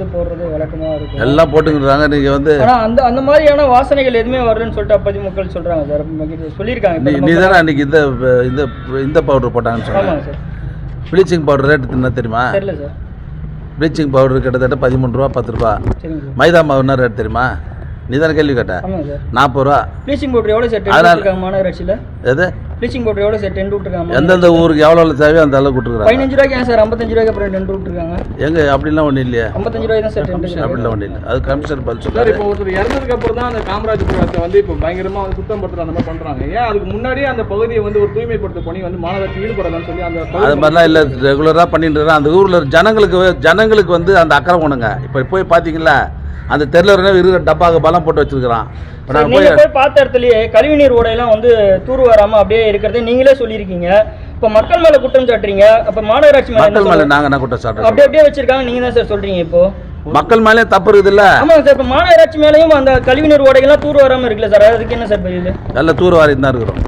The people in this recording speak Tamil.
வந்து போடுறது வழக்கமாக இருக்கும். எல்லாம் போட்டுக்கிறாங்க. நீங்கள் வந்து ஆனால் அந்த மாதிரியான வாசனைகள் எதுவுமே வரலன்னு சொல்லிட்டு அப்போதைக்கு மக்கள் சொல்கிறாங்க சார். சொல்லியிருக்காங்க. நீ தானே அன்றைக்கி இந்த பவுடர் போட்டாங்கன்னு சொன்னாங்க சார். ப்ளீச்சிங் பவுடர் ரேட்டு என்ன தெரியுமா? தெரியல சார். ப்ளீச்சிங் பவுடர் கிட்டத்தட்ட 13 ரூபா 10 ரூபா. சரிங்க சார். மைதா மாவு என்ன ரேட் தெரியுமா? நீ தானே கேள்வி கேட்ட? ஆமாம் சார். 40 ரூபா. ப்ளீச்சிங் பவுடர் எவ்வளோ சார் இருக்காங்க மாநகராட்சியில்? எது ப்ளீச்சிங் பவுடர் எவ்வளோ சார் டென்ட் விட்டுருக்காங்க? எந்தெந்த ஊருக்கு எவ்வளோ தேவையோ அந்த அளவுக்கு விட்டுருக்காங்க. 15 ரூபாய்க்கு ஏன் சார் 55 ரூபாய்க்கு அப்புறம் டென்ட் விட்டுருக்காங்க? எங்க அப்படிலாம் ஒன்றும் இல்லையா? 55 ரூபாய் தான் சார் டென்ட். அப்படிலாம் ஒன்றும் இல்லை. அது கமிஷனர் பதில் சார். சொல்லுவார். இப்போ ஒருத்தர் இறந்ததுக்கு அப்புறம் தான் அந்த காமராஜபுரத்தை வந்து இப்போ பயங்கரமாக வந்து சுத்தம் படுத்துற அந்த மாதிரி பண்ணுறாங்க. ஏன் அதுக்கு முன்னாடியே அந்த பகுதியை வந்து ஒரு தூய்மைப்படுத்த பணி வந்து மாநகராட்சி ஈடுபடலாம்னு சொல்லி அந்த அது மாதிரிலாம் இல்லை. ரெகுலராக பண்ணிட்டு அந்த ஊரில் ஜனங்களுக்கு வந்து அந்த அக்கறை உணங்க. இப்போ போய் பார்த்தீங்களா அந்த தெருல இருக்கிற டப்பாக்கு பலம் போட்டு வச்சிருக்கிறான். நீங்க போய் பார்த்த இடத்துலயே கழிவுநீர் ஓடையெல்லாம் வந்து தூர் வராம அப்படியே இருக்கிறது நீங்களே சொல்லியிருக்கீங்க. இப்ப மக்கள் மேல குற்றம் சாட்டுறீங்க. அப்ப மாநகராட்சி மேல நாங்க என்ன குற்றம் சாட்டுறோம்? அப்படியே வச்சிருக்காங்க. நீங்க தான் சார் சொல்றீங்க. இப்போ மக்கள் மேலே தப்பு இருக்குது இல்ல? ஆமாங்க சார். இப்ப மாநகராட்சி மேலேயும் அந்த கழிவுநீர் ஓடைகள்லாம் தூர் வராம இருக்குல்ல சார், அதுக்கு என்ன சார் பதில்? நல்ல தூர் வாரி தான் இருக்கிறோம்.